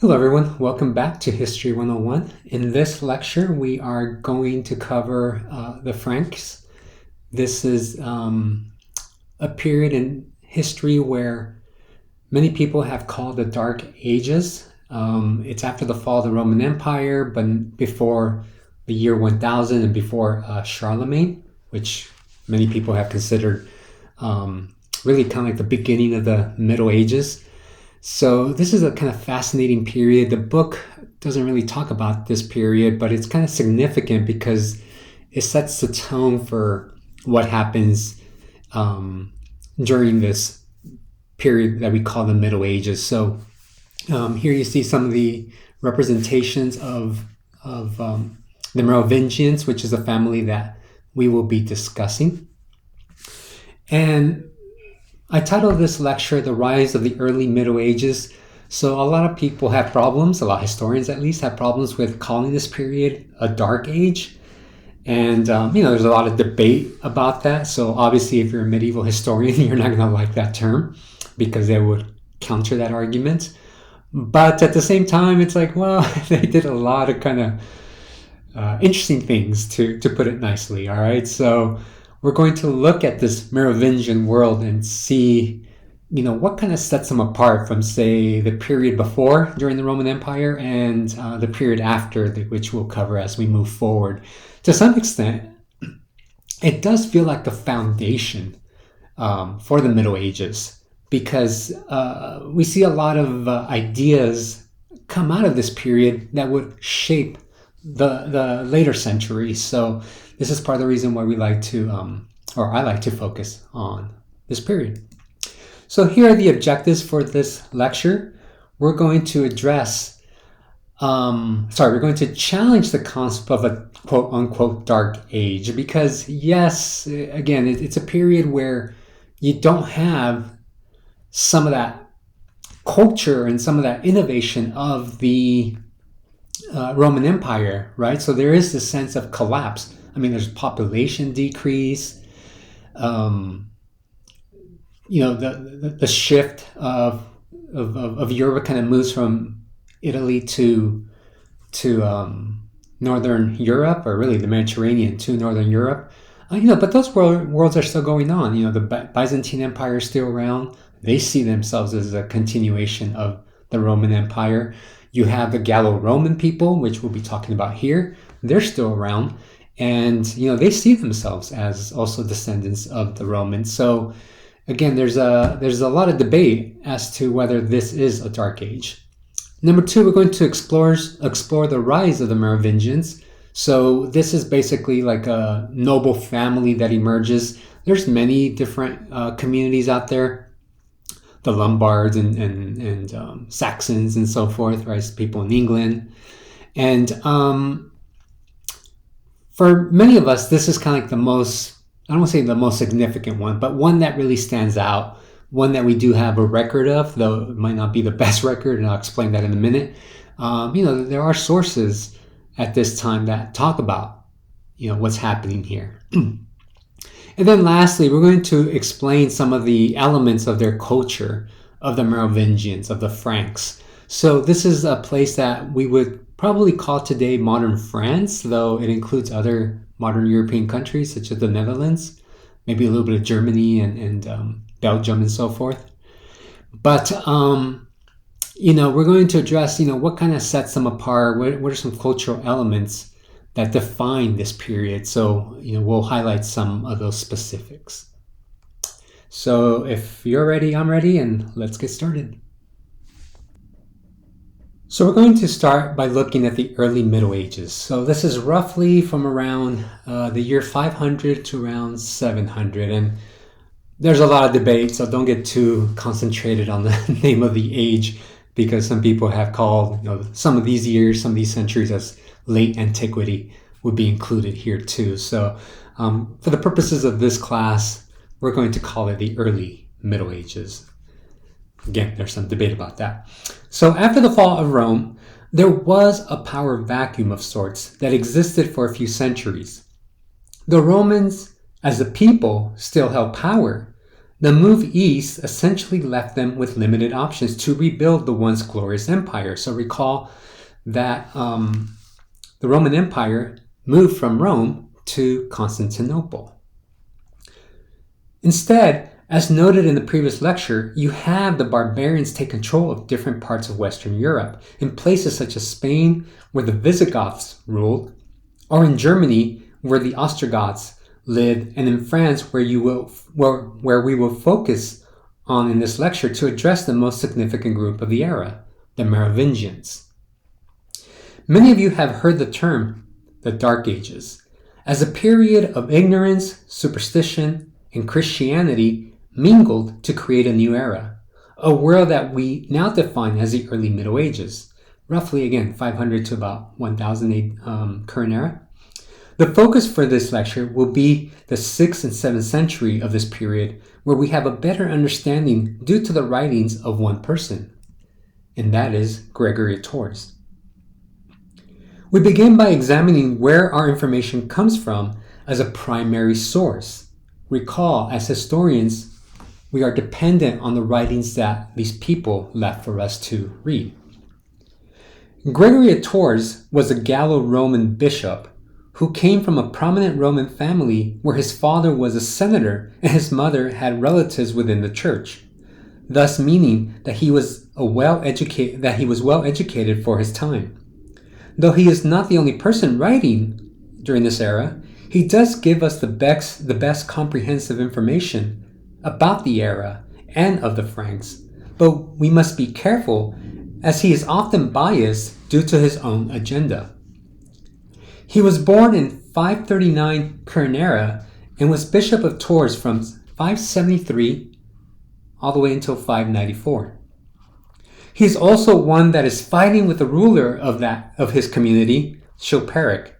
Hello everyone, welcome back to History 101. In this lecture we are going to cover the Franks. This is a period in history where many people have called the Dark Ages. It's after the fall of the Roman Empire, but before the year 1000 and before Charlemagne, which many people have considered really kind of like the beginning of the Middle Ages. So this is a kind of fascinating period. The book doesn't really talk about this period, but it's kind of significant because it sets the tone for what happens during this period that we call the Middle Ages. So here you see some of the representations of the Merovingians, which is a family that we will be discussing. And I titled this lecture, The Rise of the Early Middle Ages. So a lot of people have problems, a lot of historians at least have problems with calling this period a dark age. And, there's a lot of debate about that. So obviously if you're a medieval historian, you're not going to like that term because they would counter that argument. But at the same time, it's like, well, they did a lot of kind of interesting things, to put it nicely. All right. So we're going to look at this Merovingian world and see, what kind of sets them apart from, say, the period before during the Roman Empire and the period after, which we'll cover as we move forward. To some extent, it does feel like the foundation for the Middle Ages because we see a lot of ideas come out of this period that would shape the later centuries. So this is part of the reason why we like to, I like to focus on this period. So here are the objectives for this lecture. We're going to address, we're going to challenge the concept of a quote unquote dark age because yes, again, it's a period where you don't have some of that culture and some of that innovation of the Roman Empire, right? So there is this sense of collapse. I mean, there's population decrease. The shift of Europe kind of moves from Italy to Northern Europe, or really the Mediterranean to Northern Europe. But those worlds are still going on. The Byzantine Empire is still around. They see themselves as a continuation of the Roman Empire. You have the Gallo-Roman people, which we'll be talking about here. They're still around. And, they see themselves as also descendants of the Romans. So again, there's a lot of debate as to whether this is a dark age. Number two, we're going to explore the rise of the Merovingians. So this is basically like a noble family that emerges. There's many different communities out there. The Lombards and Saxons and so forth, right? People in England. And for many of us, this is kind of like the most, I don't want to say the most significant one, but one that really stands out, one that we do have a record of, though it might not be the best record, and I'll explain that in a minute. There are sources at this time that talk about, what's happening here. And then lastly, we're going to explain some of the elements of their culture, of the Merovingians, of the Franks. So this is a place that we would probably call today modern France, though it includes other modern European countries such as the Netherlands, maybe a little bit of Germany and Belgium and so forth. But, we're going to address, what kind of sets them apart, what are some cultural elements that define this period. So, we'll highlight some of those specifics. So if you're ready, I'm ready, and let's get started. So we're going to start by looking at the early Middle Ages. So this is roughly from around the year 500 to around 700. And there's a lot of debate, so don't get too concentrated on the name of the age, because some people have called some of these years, some of these centuries as late antiquity would be included here too. So for the purposes of this class, we're going to call it the early Middle Ages. Again, there's some debate about that. So after the fall of Rome, there was a power vacuum of sorts that existed for a few centuries. The Romans, as a people, still held power. The move east essentially left them with limited options to rebuild the once glorious empire. So recall that the Roman Empire moved from Rome to Constantinople. Instead, as noted in the previous lecture, you have the barbarians take control of different parts of Western Europe, in places such as Spain, where the Visigoths ruled, or in Germany, where the Ostrogoths lived, and in France, where we will focus on in this lecture to address the most significant group of the era, the Merovingians. Many of you have heard the term the Dark Ages as a period of ignorance, superstition, and Christianity mingled to create a new era, a world that we now define as the early Middle Ages, roughly again 500 to about 1000 current era. The focus for this lecture will be the 6th and 7th century of this period, where we have a better understanding due to the writings of one person, and that is Gregory of Tours. We begin by examining where our information comes from as a primary source. Recall, as historians, we are dependent on the writings that these people left for us to read. Gregory of Tours was a Gallo-Roman bishop who came from a prominent Roman family where his father was a senator and his mother had relatives within the church, thus meaning that he was well educated for his time. Though he is not the only person writing during this era, he does give us the best comprehensive information about the era and of the Franks, but we must be careful as he is often biased due to his own agenda. He was born in 539 current era and was Bishop of Tours from 573 all the way until 594. He is also one that is fighting with the ruler of his community, Chilperic,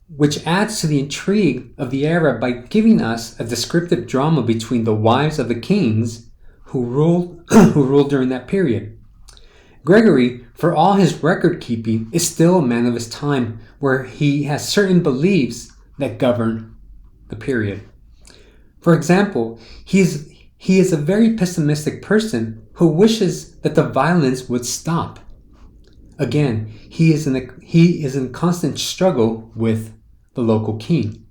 which adds to the intrigue of the era by giving us a descriptive drama between the wives of the kings who ruled during that period. Gregory, for all his record keeping, is still a man of his time, where he has certain beliefs that govern the period. For example, he is a very pessimistic person who wishes that the violence would stop. Again, he is in constant struggle with the local king.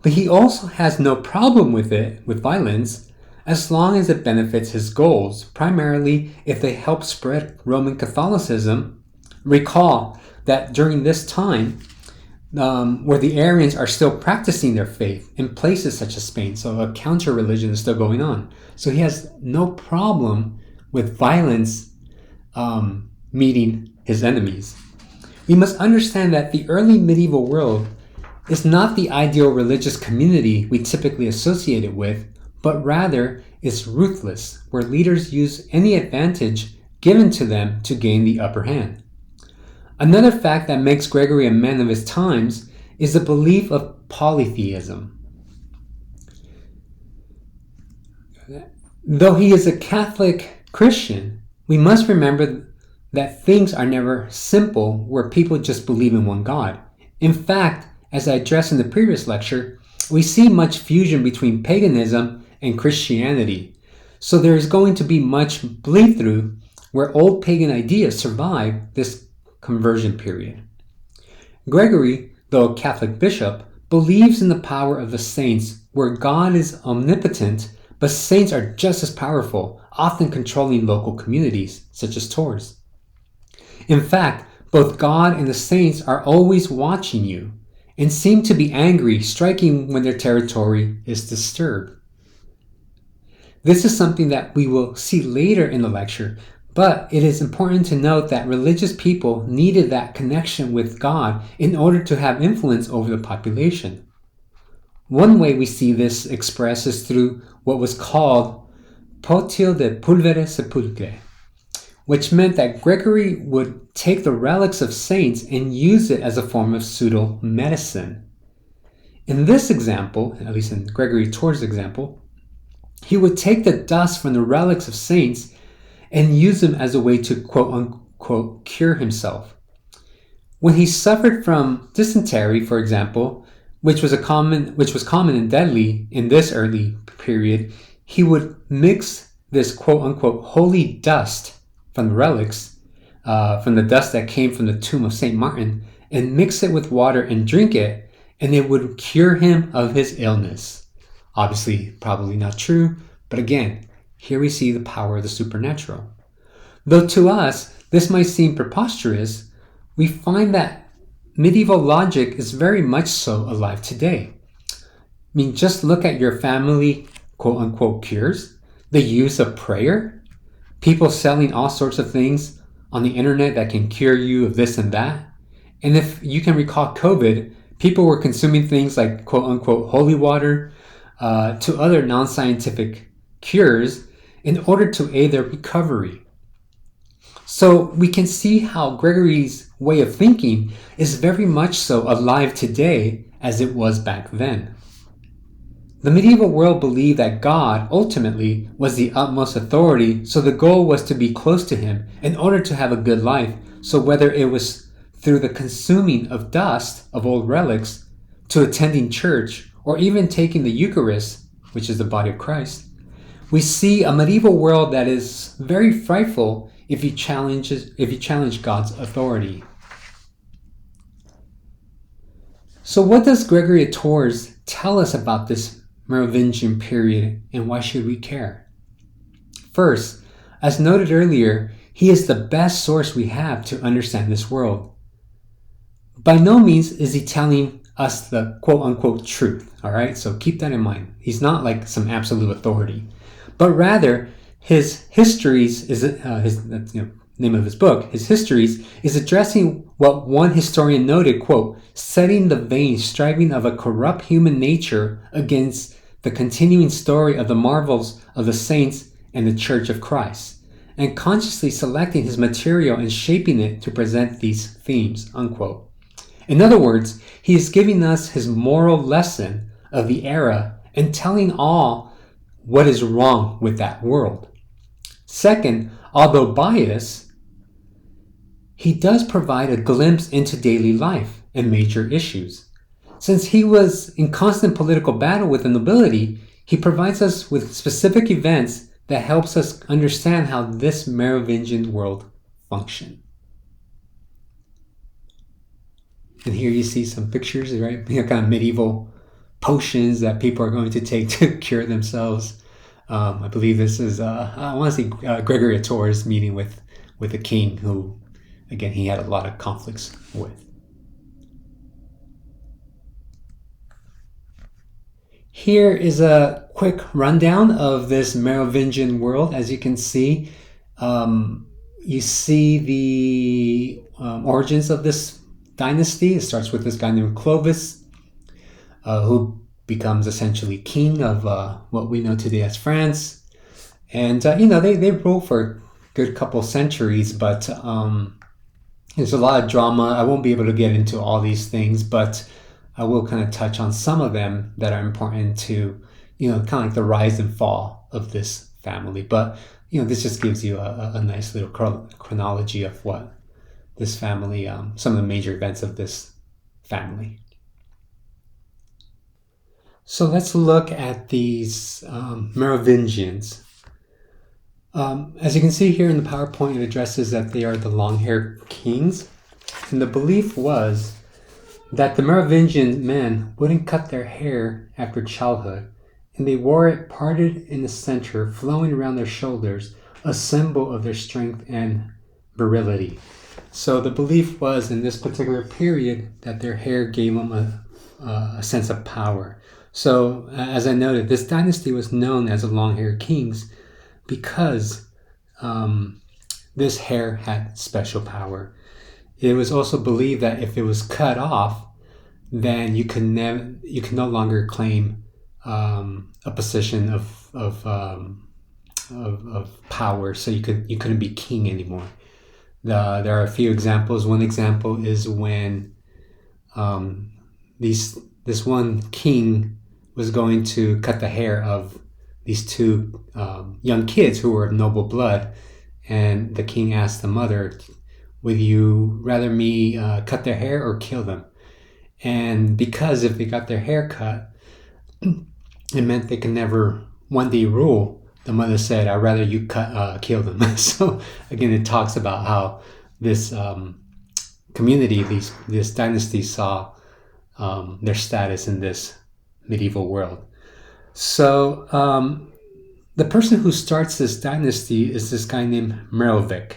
But he also has no problem with violence, as long as it benefits his goals, primarily if they help spread Roman Catholicism. Recall that during this time, where the Arians are still practicing their faith in places such as Spain, so a counter-religion is still going on. So he has no problem with violence meeting his enemies. We must understand that the early medieval world is not the ideal religious community we typically associate it with, but rather is ruthless, where leaders use any advantage given to them to gain the upper hand. Another fact that makes Gregory a man of his times is the belief of polytheism. Though he is a Catholic Christian, we must remember that things are never simple where people just believe in one God. In fact, as I addressed in the previous lecture, we see much fusion between paganism and Christianity. So there is going to be much bleed through where old pagan ideas survive this conversion period. Gregory, though a Catholic bishop, believes in the power of the saints, where God is omnipotent, but saints are just as powerful, often controlling local communities, such as Tours. In fact, both God and the saints are always watching you and seem to be angry, striking when their territory is disturbed. This is something that we will see later in the lecture, but it is important to note that religious people needed that connection with God in order to have influence over the population. One way we see this expressed is through what was called potio de pulvere sepulchre, which meant that Gregory would take the relics of saints and use it as a form of pseudo-medicine. In this example, at least in Gregory Tours' example, he would take the dust from the relics of saints and use them as a way to quote-unquote cure himself. When he suffered from dysentery, for example, which was common and deadly in this early period, he would mix this quote-unquote holy dust from the relics, from the dust that came from the tomb of St. Martin, and mix it with water and drink it, and it would cure him of his illness. Obviously, probably not true, but again, here we see the power of the supernatural. Though to us, this might seem preposterous, we find that medieval logic is very much so alive today. I mean, just look at your family quote-unquote cures, the use of prayer, people selling all sorts of things on the internet that can cure you of this and that. And if you can recall COVID, people were consuming things like quote-unquote holy water to other non-scientific cures in order to aid their recovery. So we can see how Gregory's way of thinking is very much so alive today as it was back then. The medieval world believed that God ultimately was the utmost authority, so the goal was to be close to him in order to have a good life. So whether it was through the consuming of dust of old relics, to attending church, or even taking the Eucharist, which is the body of Christ, we see a medieval world that is very frightful if you challenge God's authority. So what does Gregory of Tours tell us about this Merovingian period, and why should we care? First, as noted earlier, he is the best source we have to understand this world. By no means is he telling us the quote-unquote truth, all right? So keep that in mind. He's not like some absolute authority, but rather his histories is name of his book. His histories is addressing what one historian noted, quote, setting the vain striving of a corrupt human nature against the continuing story of the marvels of the saints and the Church of Christ, and consciously selecting his material and shaping it to present these themes, unquote. In other words, he is giving us his moral lesson of the era and telling all what is wrong with that world. Second, although biased, he does provide a glimpse into daily life and major issues. Since he was in constant political battle with the nobility, he provides us with specific events that helps us understand how this Merovingian world functioned. And here you see some pictures, right? Kind of medieval potions that people are going to take to cure themselves. I believe this is, I want to say Gregory of Tours meeting with a king who, again, he had a lot of conflicts with. Here is a quick rundown of this Merovingian world. As you can see, you see the origins of this dynasty. It starts with this guy named Clovis, who becomes essentially king of what we know today as France. And, they rule for a good couple centuries, but there's a lot of drama. I won't be able to get into all these things, but I will kind of touch on some of them that are important to, kind of like the rise and fall of this family. But, this just gives you a nice little chronology of what this family, some of the major events of this family. So let's look at these Merovingians. As you can see here in the PowerPoint, it addresses that they are the long-haired kings. And the belief was that the Merovingian men wouldn't cut their hair after childhood, and they wore it parted in the center, flowing around their shoulders, a symbol of their strength and virility. So the belief was in this particular period that their hair gave them a sense of power. So as I noted, this dynasty was known as the long-haired kings because this hair had special power. It was also believed that if it was cut off, then you could no longer claim a position of power. So you couldn't be king anymore. There are a few examples. One example is when this one king was going to cut the hair of these two young kids who were of noble blood, and the king asked the mother, would you rather me cut their hair or kill them? And because if they got their hair cut, it meant they could never when they rule, the mother said, "I'd rather you kill them." So again, it talks about how this community, this dynasty, saw their status in this medieval world. So the person who starts this dynasty is this guy named Merovic,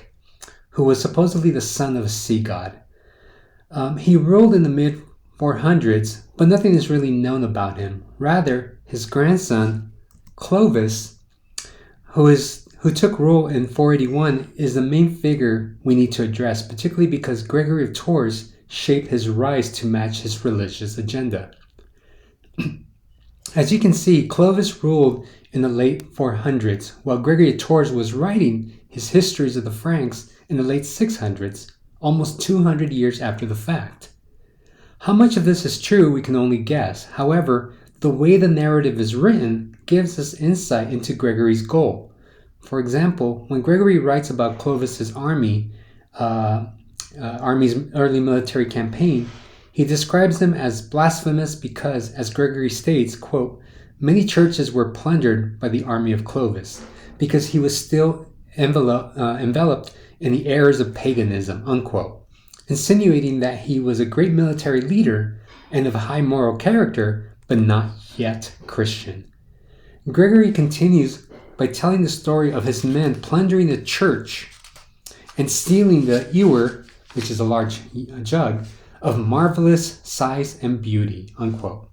who was supposedly the son of a sea god. He ruled in the mid 400s, but nothing is really known about him. Rather, his grandson, Clovis, who took rule in 481, is the main figure we need to address, particularly because Gregory of Tours shaped his rise to match his religious agenda. As you can see, Clovis ruled in the late 400s, while Gregory of Tours was writing his histories of the Franks in the late 600s, almost 200 years after the fact. How much of this is true, we can only guess. However, the way the narrative is written gives us insight into Gregory's goal. For example, when Gregory writes about Clovis's army's early military campaign, he describes them as blasphemous because, as Gregory states, quote, "Many churches were plundered by the army of Clovis because he was still enveloped in the errors of paganism," unquote, insinuating that he was a great military leader and of high moral character, but not yet Christian. Gregory continues by telling the story of his men plundering the church and stealing the ewer, which is a large jug, of marvelous size and beauty, unquote.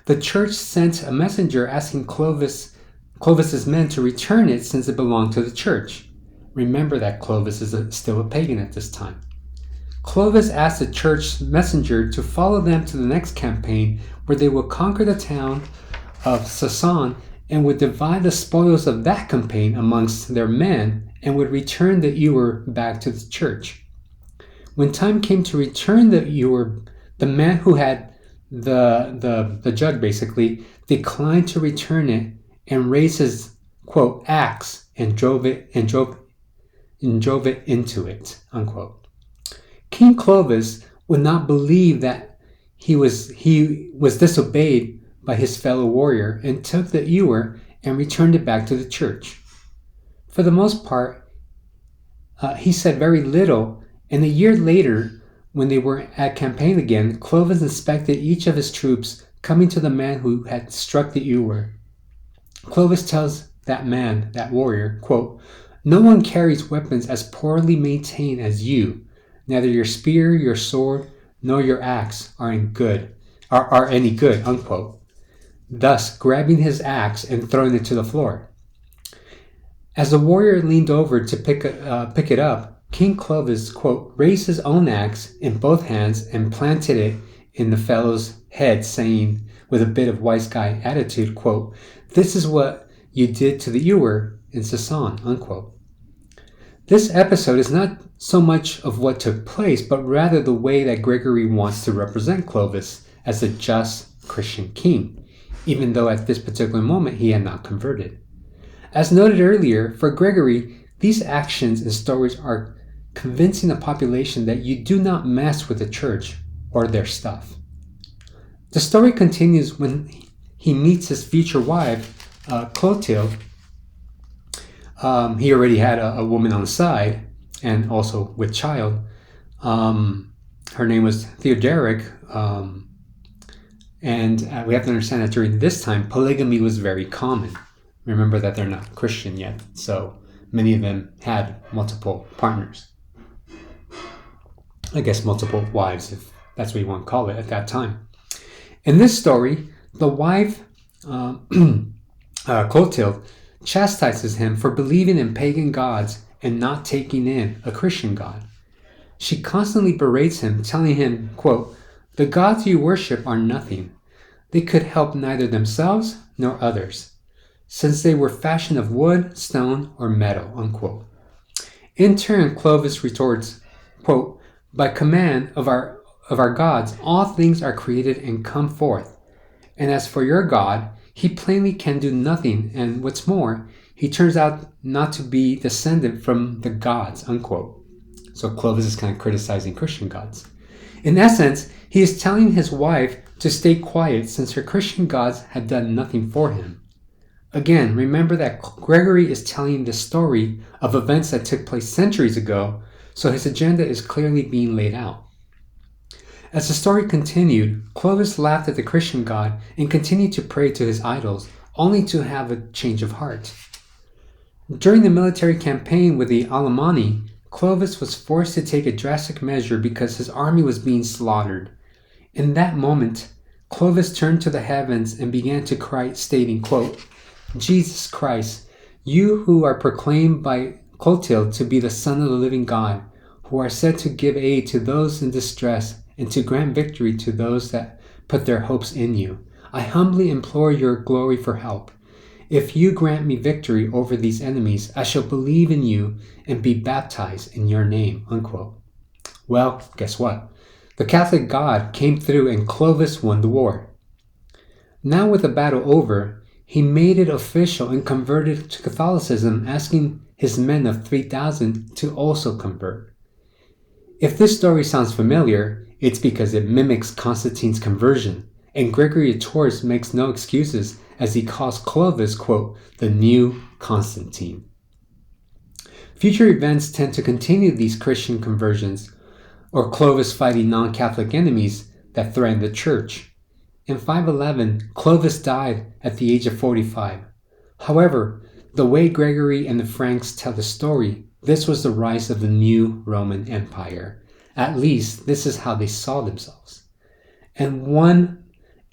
The church sent a messenger asking Clovis's men to return it since it belonged to the church. Remember that Clovis is still a pagan at this time. Clovis asked the church messenger to follow them to the next campaign, where they would conquer the town of Soissons and would divide the spoils of that campaign amongst their men and would return the ewer back to the church. When time came to return the ewer, the man who had the jug basically declined to return it and raised his quote axe and drove it into it, unquote. King Clovis would not believe that he was disobeyed by his fellow warrior and took the ewer and returned it back to the church. For the most part, he said very little, and a year later, when they were at campaign again, Clovis inspected each of his troops, coming to the man who had struck the ewer. Clovis tells that man, that warrior, quote, "No one carries weapons as poorly maintained as you. Neither your spear, your sword, nor your axe are any good, unquote. Thus grabbing his axe and throwing it to the floor. As the warrior leaned over to pick it up, King Clovis, quote, raised his own axe in both hands and planted it in the fellow's head, saying, with a bit of wise guy attitude, quote, "This is what you did to the ewer in Soissons," unquote. This episode is not so much of what took place, but rather the way that Gregory wants to represent Clovis as a just Christian king, even though at this particular moment he had not converted. As noted earlier, for Gregory, these actions and stories are convincing the population that you do not mess with the church or their stuff. The story continues when he meets his future wife, Clotilde. He already had a woman on the side, and also with child. Her name was Theodoric, and we have to understand that during this time, polygamy was very common. Remember that they're not Christian yet, so many of them had multiple partners. I guess multiple wives, if that's what you want to call it at that time. In this story, the wife, Clotilde, chastises him for believing in pagan gods and not taking in a Christian god. She constantly berates him, telling him, quote, "The gods you worship are nothing. They could help neither themselves nor others, since they were fashioned of wood, stone, or metal," unquote. In turn, Clovis retorts, quote, "By command of our gods, all things are created and come forth. And as for your God, he plainly can do nothing, and what's more, he turns out not to be descended from the gods," unquote. So Clovis is kind of criticizing Christian gods. In essence, he is telling his wife to stay quiet since her Christian gods had done nothing for him. Again, remember that Gregory is telling the story of events that took place centuries ago, so his agenda is clearly being laid out. As the story continued, Clovis laughed at the Christian God and continued to pray to his idols, only to have a change of heart. During the military campaign with the Alemanni, Clovis was forced to take a drastic measure because his army was being slaughtered. In that moment, Clovis turned to the heavens and began to cry, stating, quote, "Jesus Christ, you who are proclaimed by Clotilde to be the Son of the living God, who are said to give aid to those in distress and to grant victory to those that put their hopes in you, I humbly implore your glory for help. If you grant me victory over these enemies, I shall believe in you and be baptized in your name," unquote. Well, guess what? The Catholic God came through and Clovis won the war. Now with the battle over, he made it official and converted to Catholicism, asking his men of 3,000 to also convert. If this story sounds familiar, it's because it mimics Constantine's conversion, and Gregory of Tours makes no excuses as he calls Clovis, quote, "the new Constantine." Future events tend to continue these Christian conversions, or Clovis fighting non-Catholic enemies that threatened the church. In 511, Clovis died at the age of 45. However, the way Gregory and the Franks tell the story, this was the rise of the new Roman Empire. At least, this is how they saw themselves. And one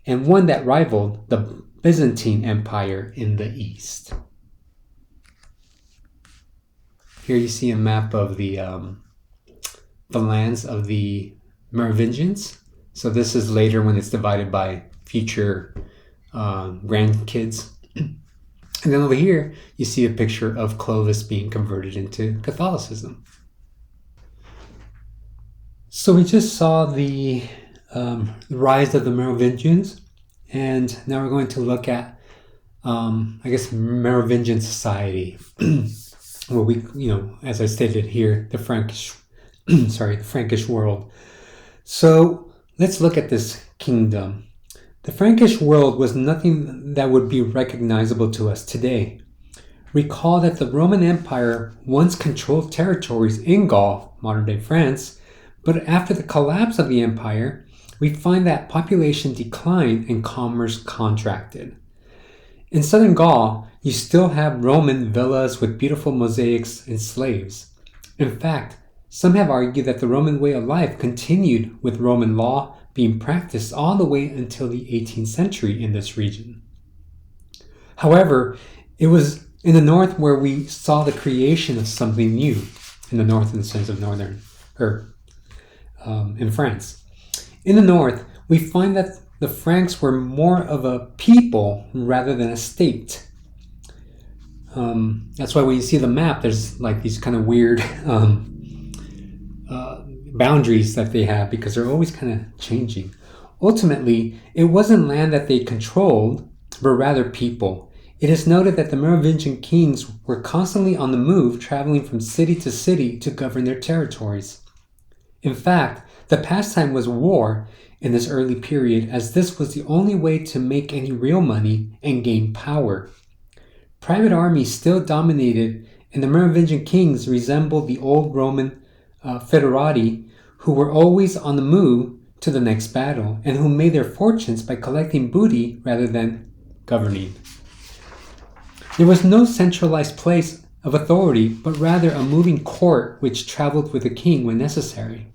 that rivaled the Byzantine Empire in the east. Here you see a map of the lands of the Merovingians. So this is later when it's divided by future grandkids. And then over here, you see a picture of Clovis being converted into Catholicism. So we just saw the rise of the Merovingians, and now we're going to look at, Merovingian society. Well, as I stated here, the Frankish world. So let's look at this kingdom. The Frankish world was nothing that would be recognizable to us today. Recall that the Roman Empire once controlled territories in Gaul, modern-day France, but after the collapse of the empire, we find that population declined and commerce contracted. In southern Gaul, you still have Roman villas with beautiful mosaics and slaves. In fact, some have argued that the Roman way of life continued with Roman law being practiced all the way until the 18th century in this region. However, it was in the north where we saw the creation of something new, in the north in the sense of in France. In the north, we find that the Franks were more of a people rather than a state. That's why when you see the map, there's like these kind of weird boundaries that they have because they're always kind of changing. Ultimately, it wasn't land that they controlled, but rather people. It is noted that the Merovingian kings were constantly on the move, traveling from city to city to govern their territories. In fact, the pastime was war in this early period, as this was the only way to make any real money and gain power. Private armies still dominated, and the Merovingian kings resembled the old Roman foederati, who were always on the move to the next battle, and who made their fortunes by collecting booty rather than governing. There was no centralized place of authority, but rather a moving court which traveled with the king when necessary.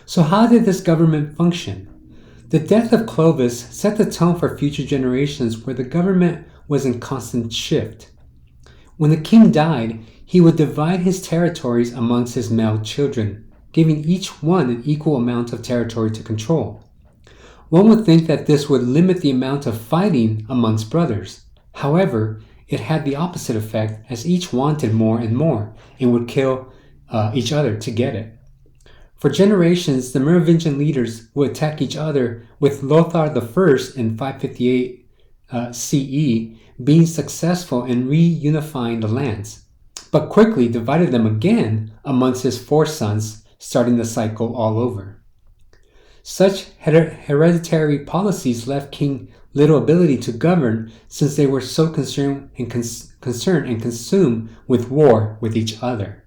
So how did this government function? The death of Clovis set the tone for future generations where the government was in constant shift. When the king died, he would divide his territories amongst his male children, giving each one an equal amount of territory to control. One would think that this would limit the amount of fighting amongst brothers. However, it had the opposite effect, as each wanted more and more and would kill each other to get it. For generations, the Merovingian leaders would attack each other, with Lothar I in 558 CE being successful in reunifying the lands, but quickly divided them again amongst his four sons, starting the cycle all over. Such hereditary policies left King little ability to govern since they were so concerned and consumed with war with each other.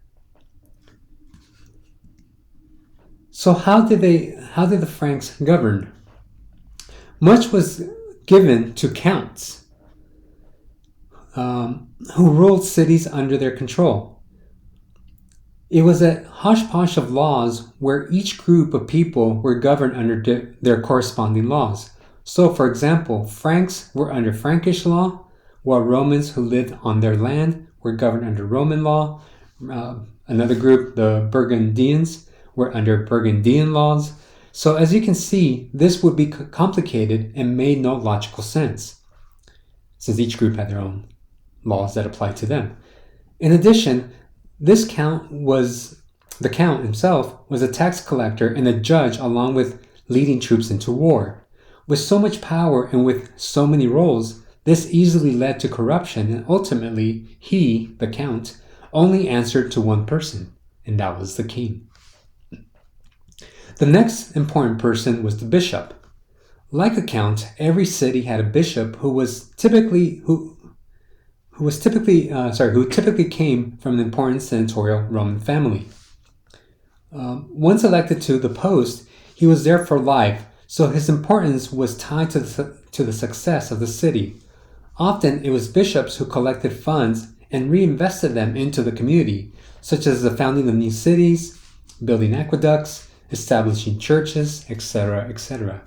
So how did the Franks govern? Much was given to counts who ruled cities under their control. It was a hodgepodge of laws where each group of people were governed under their corresponding laws. So, for example, Franks were under Frankish law, while Romans who lived on their land were governed under Roman law. Another group, the Burgundians, were under Burgundian laws. So as you can see, this would be complicated and made no logical sense, since each group had their own laws that applied to them. In addition, the count himself was a tax collector and a judge, along with leading troops into war. With so much power and with so many roles, this easily led to corruption, and ultimately he, the count, only answered to one person, and that was the king. The next important person was the bishop. Like a count, every city had a bishop who typically came from an important senatorial Roman family. Once elected to the post, he was there for life, so his importance was tied to the success of the city. Often it was bishops who collected funds and reinvested them into the community, such as the founding of new cities, building aqueducts, establishing churches, etc., etc.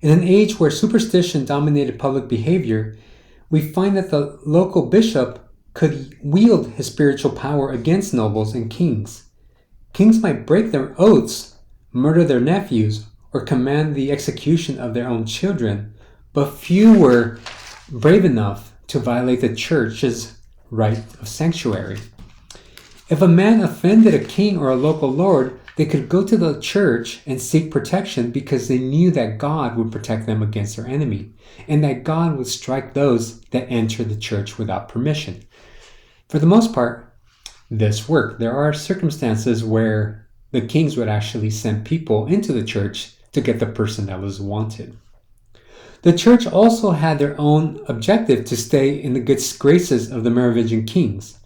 In an age where superstition dominated public behavior, we find that the local bishop could wield his spiritual power against nobles and kings. Kings might break their oaths, murder their nephews, or command the execution of their own children, but few were brave enough to violate the church's right of sanctuary. If a man offended a king or a local lord, they could go to the church and seek protection because they knew that God would protect them against their enemy, and that God would strike those that entered the church without permission. For the most part, this worked. There are circumstances where the kings would actually send people into the church to get the person that was wanted. The church also had their own objective to stay in the good graces of the Merovingian kings.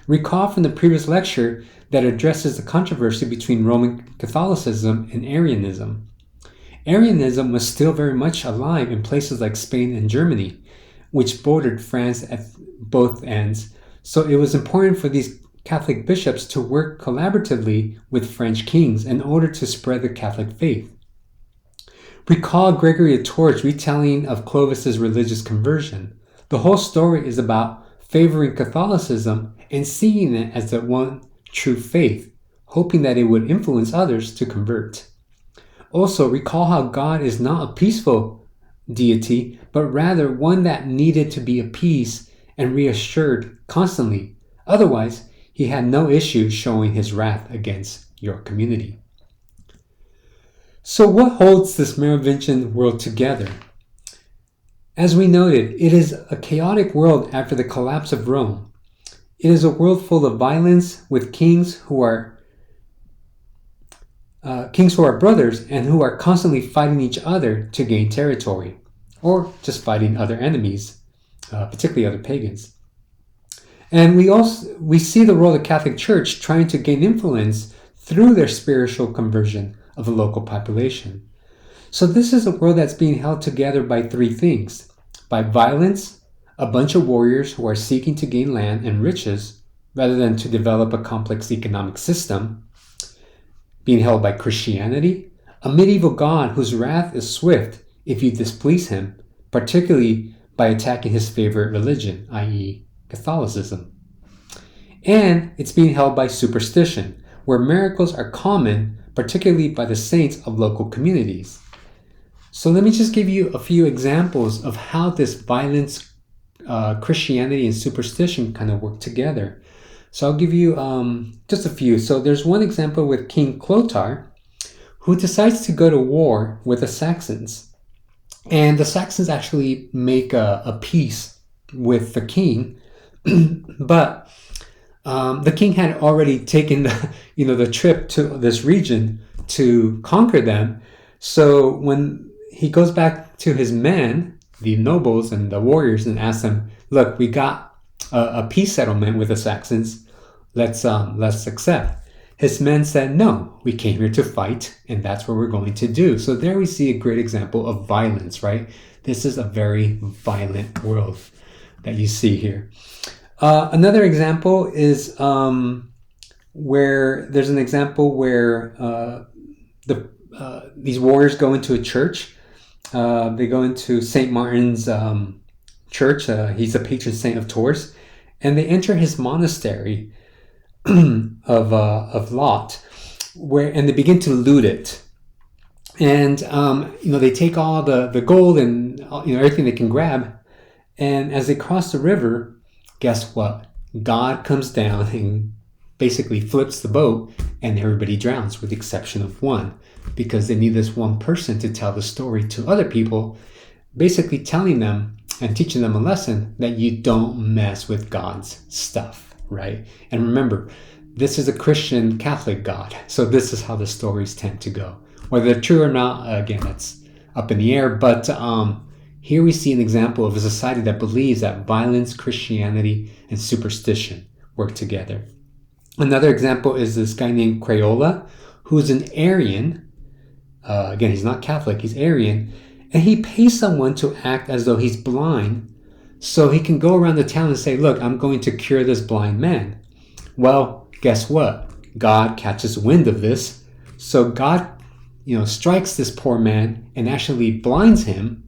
Recall from the previous lecture that addresses the controversy between Roman Catholicism and Arianism. Arianism was still very much alive in places like Spain and Germany, which bordered France at both ends, so it was important for these Catholic bishops to work collaboratively with French kings in order to spread the Catholic faith. Recall Gregory the Torch retelling of Clovis's religious conversion. The whole story is about favoring Catholicism and seeing it as the one true faith, hoping that it would influence others to convert. Also, recall how God is not a peaceful deity, but rather one that needed to be appeased and reassured constantly. Otherwise, he had no issue showing his wrath against your community. So what holds this Merovingian world together? As we noted, it is a chaotic world after the collapse of Rome. It is a world full of violence with kings who are brothers and who are constantly fighting each other to gain territory, or just fighting other enemies, particularly other pagans. And we see the role of the Catholic Church trying to gain influence through their spiritual conversion of the local population. So this is a world that's being held together by three things: by violence, a bunch of warriors who are seeking to gain land and riches rather than to develop a complex economic system; being held by Christianity, a medieval God whose wrath is swift if you displease him, particularly by attacking his favorite religion, i.e. Catholicism. And it's being held by superstition, where miracles are common, particularly by the saints of local communities. So let me just give you a few examples of how this violence, Christianity, and superstition kind of work together. So I'll give you just a few. So there's one example with King Clotaire, who decides to go to war with the Saxons. And the Saxons actually make a peace with the king, but the king had already taken the trip to this region to conquer them. So when he goes back to his men, the nobles and the warriors and asked them, look, we got a peace settlement with the Saxons. Let's accept. His men said, no, we came here to fight, and that's what we're going to do. So there we see a great example of violence, right? This is a very violent world that you see here. Another example is where there's an example where these warriors go into a church. They go into St. Martin's church. He's a patron saint of Tours. And they enter his monastery of Lot, and they begin to loot it. And they take all the gold and everything they can grab. And as they cross the river, guess what? God comes down and basically flips the boat, and everybody drowns with the exception of one, because they need this one person to tell the story to other people, basically telling them and teaching them a lesson that you don't mess with God's stuff, right? And remember, this is a Christian Catholic God, so this is how the stories tend to go. Whether they're true or not, again, that's up in the air, but here we see an example of a society that believes that violence, Christianity, and superstition work together. Another example is this guy named Crayola, who's an Arian. Again, he's not Catholic, he's Arian. And he pays someone to act as though he's blind so he can go around the town and say, look, I'm going to cure this blind man. Well, guess what? God catches wind of this. So God, strikes this poor man and actually blinds him.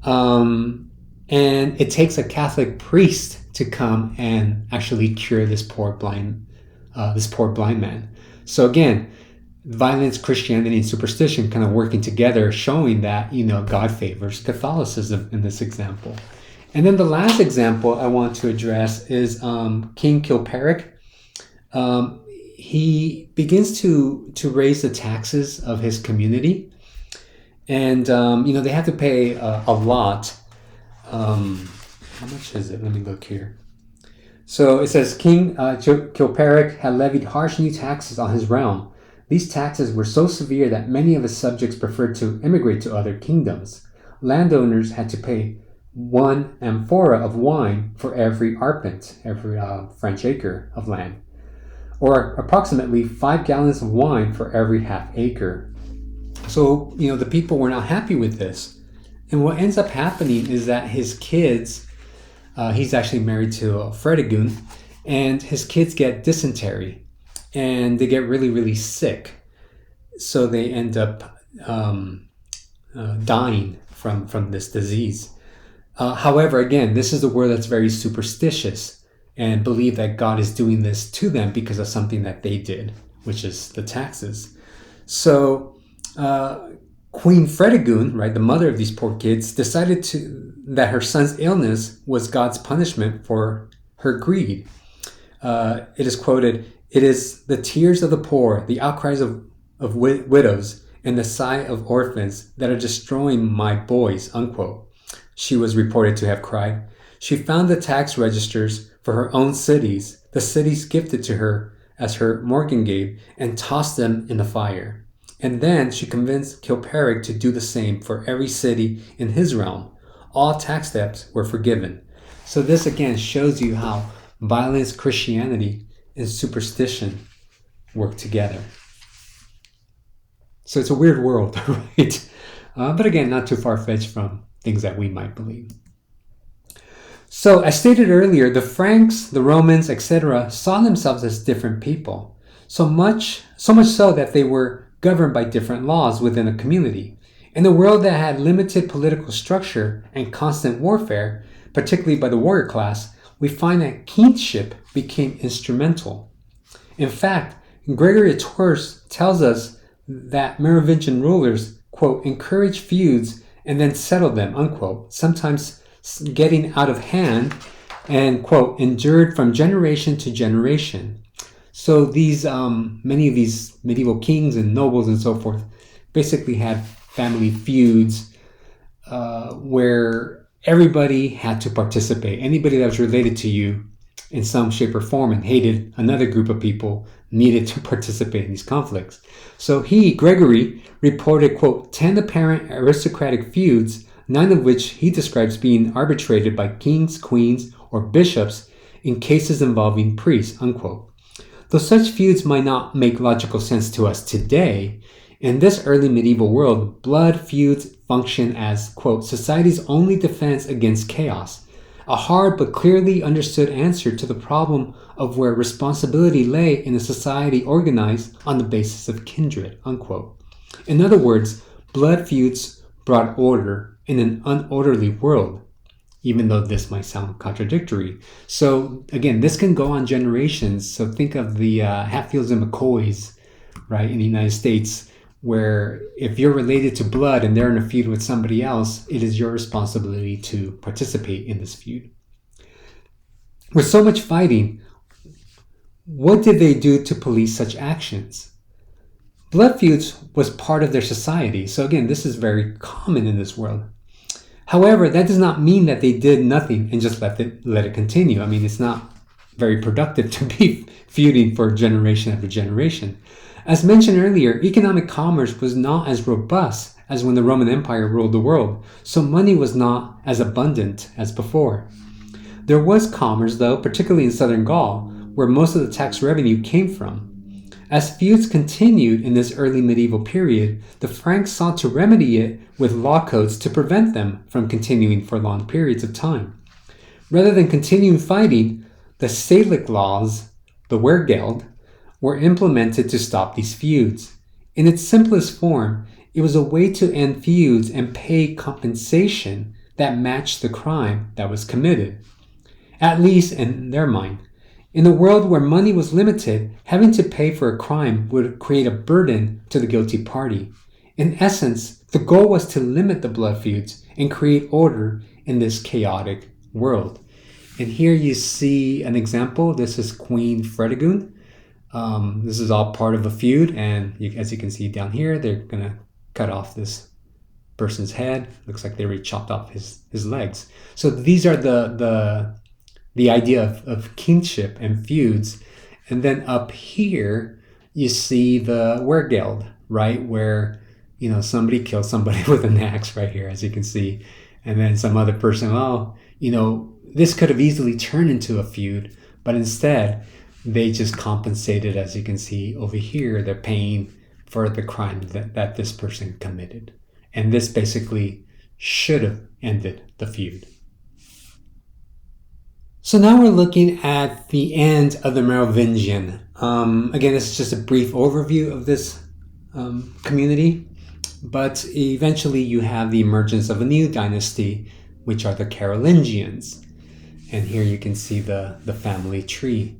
And it takes a Catholic priest to come and actually cure this poor blind man. So again, violence, Christianity, and superstition kind of working together, showing that, God favors Catholicism in this example. And then the last example I want to address is King Kilperic. He begins to raise the taxes of his community. And, they have to pay a lot. How much is it? Let me look here. So it says, King Kilperic had levied harsh new taxes on his realm. These taxes were so severe that many of his subjects preferred to immigrate to other kingdoms. Landowners had to pay 1 amphora of wine for every arpent, every French acre of land, or approximately 5 gallons of wine for every half acre. So, the people were not happy with this. And what ends up happening is that his kids, he's actually married to Fredegund, and his kids get dysentery. And they get really, really sick. So they end up dying from this disease. However, again, this is a world that's very superstitious and believe that God is doing this to them because of something that they did, which is the taxes. So Queen Fredegund, right, the mother of these poor kids, decided that her son's illness was God's punishment for her greed. It is quoted, "It is the tears of the poor, the outcries of widows, and the sigh of orphans that are destroying my boys," unquote. She was reported to have cried. She found the tax registers for her own cities, the cities gifted to her as her morgengave, and tossed them in the fire. And then she convinced Kilperic to do the same for every city in his realm. All tax debts were forgiven. So this again shows you how violence, Christianity, and superstition work together. So it's a weird world, right? But again, not too far-fetched from things that we might believe. So as stated earlier, the Franks, the Romans, etc. saw themselves as different people. So much so that they were governed by different laws within a community. In a world that had limited political structure and constant warfare, particularly by the warrior class, we find that kinship became instrumental. In fact, Gregory of Tours tells us that Merovingian rulers, quote, encouraged feuds and then settled them, unquote, sometimes getting out of hand and, quote, endured from generation to generation. So these, many of these medieval kings and nobles and so forth basically had family feuds where everybody had to participate. Anybody that was related to you in some shape or form and hated another group of people needed to participate in these conflicts. So Gregory, reported, quote, 10 apparent aristocratic feuds 9 of which he describes being arbitrated by kings, queens, or bishops in cases involving priests, unquote. Though such feuds might not make logical sense to us today, in this early medieval world, blood feuds function as, quote, society's only defense against chaos, a hard but clearly understood answer to the problem of where responsibility lay in a society organized on the basis of kindred, unquote. In other words, blood feuds brought order in an unorderly world, even though this might sound contradictory. So again, this can go on generations. So think of the Hatfields and McCoys, right, in the United States, where if you're related to blood and they're in a feud with somebody else, it is your responsibility to participate in this feud. With so much fighting, what did they do to police such actions? Blood feuds was part of their society. So again, this is very common in this world. However, that does not mean that they did nothing and just let it continue. I mean, it's not very productive to be feuding for generation after generation. As mentioned earlier, economic commerce was not as robust as when the Roman Empire ruled the world, so money was not as abundant as before. There was commerce, though, particularly in southern Gaul, where most of the tax revenue came from. As feuds continued in this early medieval period, the Franks sought to remedy it with law codes to prevent them from continuing for long periods of time. Rather than continuing fighting, the Salic laws, the Wehrgeld, were implemented to stop these feuds. In its simplest form, it was a way to end feuds and pay compensation that matched the crime that was committed, at least in their mind. In a world where money was limited, having to pay for a crime would create a burden to the guilty party. In essence, the goal was to limit the blood feuds and create order in this chaotic world. And here you see an example. This is Queen Fredegund. This is all part of a feud, and as you can see down here, they're gonna cut off this person's head. Looks like they already chopped off his legs. So these are the idea of kingship and feuds. And then up here, you see the Wehrgeld, right? Where, somebody kills somebody with an axe right here, as you can see. And then some other person, this could have easily turned into a feud, but instead, they just compensated, as you can see over here. They're paying for the crime that this person committed. And this basically should have ended the feud. So now we're looking at the end of the Merovingian. Again, this is just a brief overview of this community, but eventually you have the emergence of a new dynasty, which are the Carolingians. And here you can see the family tree.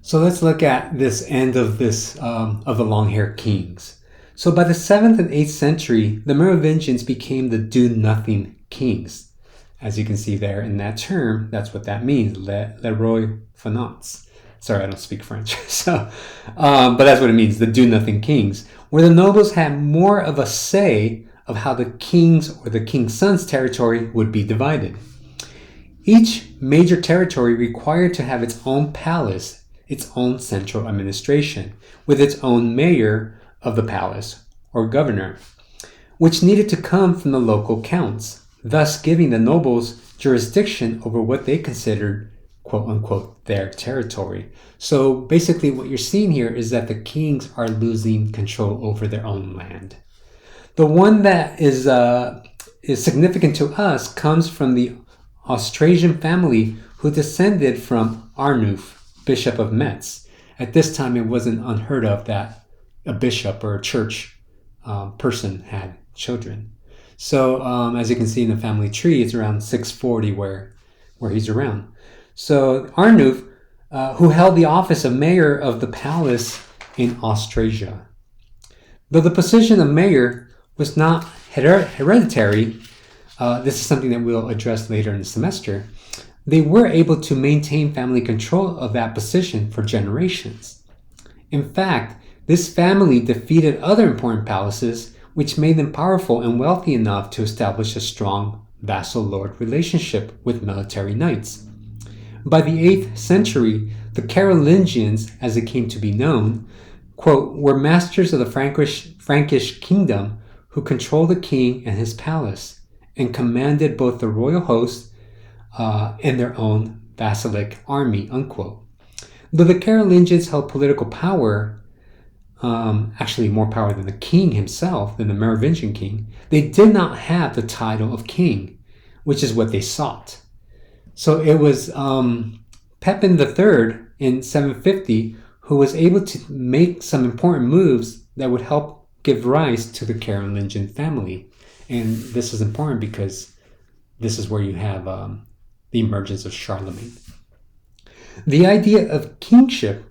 So let's look at this end of the long-haired kings. So by the 7th and 8th century, the Merovingians became the do-nothing kings. As you can see there in that term, that's what that means, le roi fainéants. Sorry, I don't speak French. But that's what it means, the do-nothing kings, where the nobles had more of a say of how the king's or the king's son's territory would be divided. Each major territory required to have its own palace, its own central administration, with its own mayor of the palace, or governor, which needed to come from the local counts, thus giving the nobles jurisdiction over what they considered, quote unquote, their territory. So basically what you're seeing here is that the kings are losing control over their own land. The one that is significant to us comes from the Austrasian family who descended from Arnulf, Bishop of Metz. At this time, it wasn't unheard of that a bishop or a church person had children. So as you can see in the family tree, it's around 640 where he's around. So Arnulf, who held the office of mayor of the palace in Austrasia. Though the position of mayor was not hereditary, this is something that we'll address later in the semester, they were able to maintain family control of that position for generations. In fact, this family defeated other important palaces, which made them powerful and wealthy enough to establish a strong vassal-lord relationship with military knights. By the 8th century, the Carolingians, as it came to be known, quote, were masters of the Frankish kingdom who controlled the king and his palace and commanded both the royal host and their own vassalic army, unquote. Though the Carolingians held political power, actually more power than the king himself, than the Merovingian king, they did not have the title of king, which is what they sought. So it was Pepin III in 750 who was able to make some important moves that would help give rise to the Carolingian family. And this is important because this is where you have the emergence of Charlemagne. The idea of kingship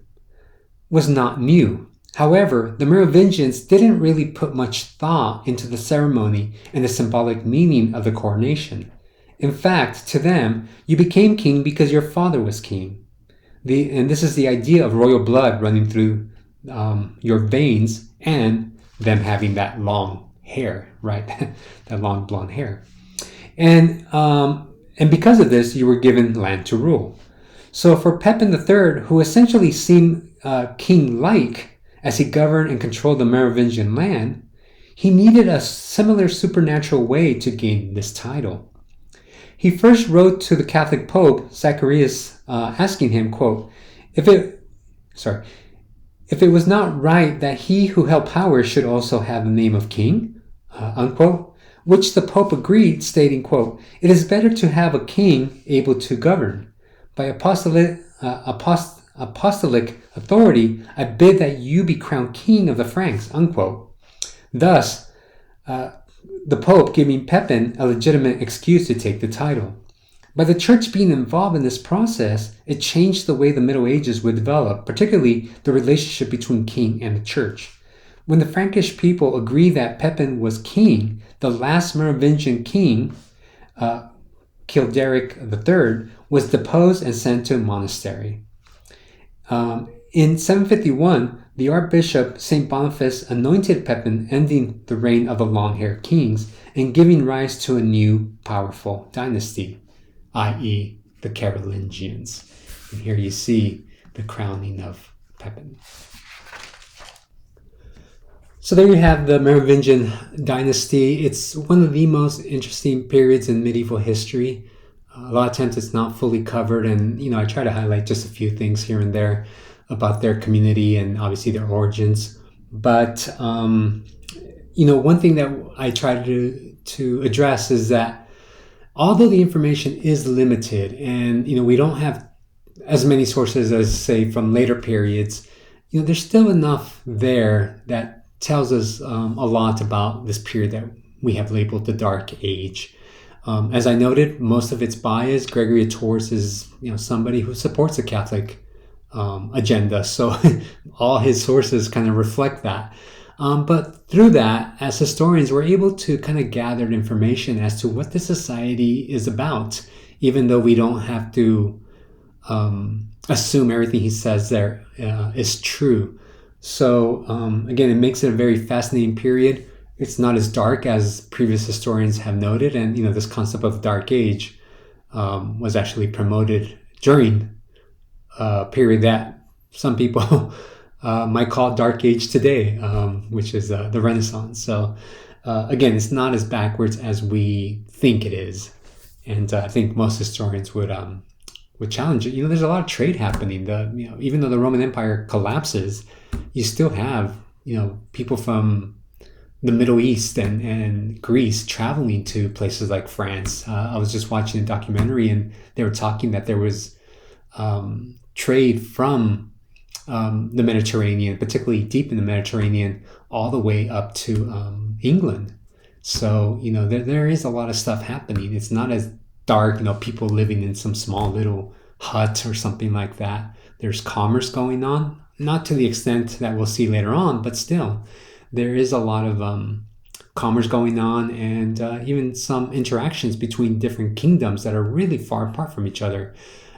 was not new. However, the Merovingians didn't really put much thought into the ceremony and the symbolic meaning of the coronation. In fact, to them, you became king because your father was king. And this is the idea of royal blood running through your veins and them having that long hair, right? That long blonde hair. And because of this, you were given land to rule. So for Pepin III, who essentially seemed king-like as he governed and controlled the Merovingian land, he needed a similar supernatural way to gain this title. He first wrote to the Catholic Pope, Zacharias, asking him, quote, if it was not right that he who held power should also have the name of king, unquote, which the Pope agreed, stating, quote, it is better to have a king able to govern. By apostolic authority, I bid that you be crowned king of the Franks, unquote. Thus, the Pope giving Pepin a legitimate excuse to take the title. By the church being involved in this process, it changed the way the Middle Ages would develop, particularly the relationship between king and the church. When the Frankish people agreed that Pepin was king, the last Merovingian king, Childeric III, was deposed and sent to a monastery. In 751, the Archbishop St. Boniface anointed Pepin, ending the reign of the long-haired kings and giving rise to a new powerful dynasty, i.e. the Carolingians. And here you see the crowning of Pepin. So there you have the Merovingian dynasty. It's one of the most interesting periods in medieval history. A lot of times it's not fully covered, and I try to highlight just a few things here and there about their community and obviously their origins. But one thing that I try to address is that although the information is limited, and we don't have as many sources as, say, from later periods, there's still enough there that tells us a lot about this period that we have labeled the Dark Age. As I noted, most of its bias, Gregory of Tours is somebody who supports the Catholic agenda, so all his sources kind of reflect that. But through that, as historians, we're able to kind of gather information as to what the society is about, even though we don't have to assume everything he says there is true. So again, it makes it a very fascinating period. It's not as dark as previous historians have noted, and this concept of the Dark Age was actually promoted during a period that some people might call Dark Age today, which is the Renaissance. So again, it's not as backwards as we think it is, and I think most historians would challenge it. There's a lot of trade happening. Even though the Roman Empire collapses, you still have people from the Middle East and Greece traveling to places like France. I was just watching a documentary, and they were talking that there was trade from the Mediterranean, particularly deep in the Mediterranean, all the way up to England. So there is a lot of stuff happening. It's not as dark, people living in some small little hut or something like that. There's commerce going on, not to the extent that we'll see later on, but still there is a lot of commerce going on, and even some interactions between different kingdoms that are really far apart from each other,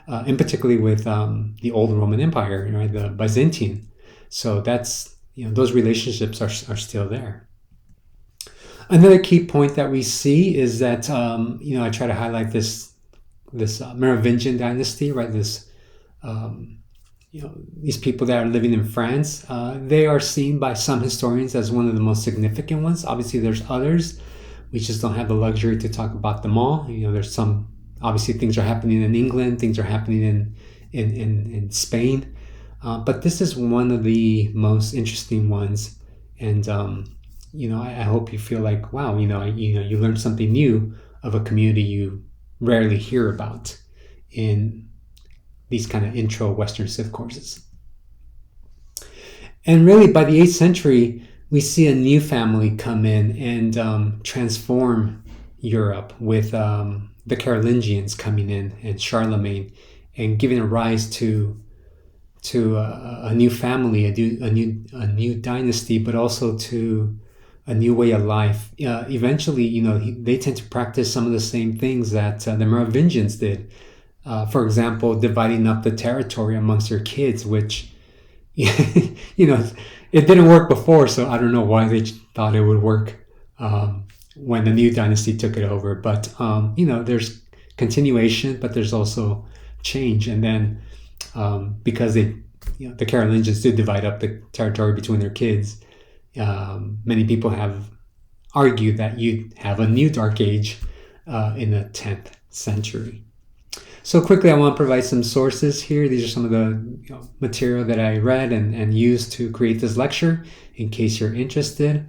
and particularly with the old Roman Empire, right, the Byzantine. So that's those relationships are still there. Another key point that we see is that I try to highlight this Merovingian dynasty, right? This these people that are living in France, they are seen by some historians as one of the most significant ones. Obviously, there's others. We just don't have the luxury to talk about them all. There's some, obviously, things are happening in England, things are happening in Spain. But this is one of the most interesting ones. And, I hope you feel like, wow, you learned something new of a community you rarely hear about in these kind of intro Western Civ courses. And really, by the 8th century, we see a new family come in and transform Europe with the Carolingians coming in and Charlemagne, and giving a rise to a new family, a new dynasty, but also to a new way of life. Eventually, they tend to practice some of the same things that the Merovingians did. For example, dividing up the territory amongst their kids, which, it didn't work before, so I don't know why they thought it would work when the new dynasty took it over. But, there's continuation, but there's also change. And then because the Carolingians did divide up the territory between their kids, many people have argued that you'd have a new dark age in the 10th century. So quickly, I want to provide some sources here. These are some of the material that I read and used to create this lecture, in case you're interested.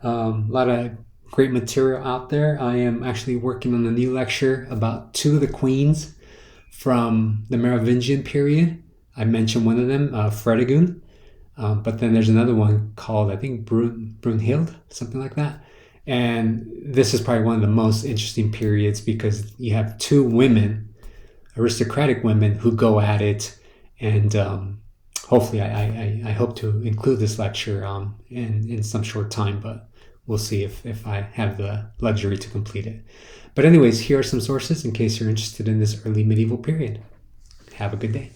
A lot of great material out there. I am actually working on a new lecture about two of the queens from the Merovingian period. I mentioned one of them, Fredegonde, but then there's another one called, I think, Brunhild, something like that. And this is probably one of the most interesting periods because you have two women, aristocratic women, who go at it. And hopefully I hope to include this lecture in some short time, but we'll see if I have the luxury to complete it. But anyways, here are some sources in case you're interested in this early medieval period. Have a good day.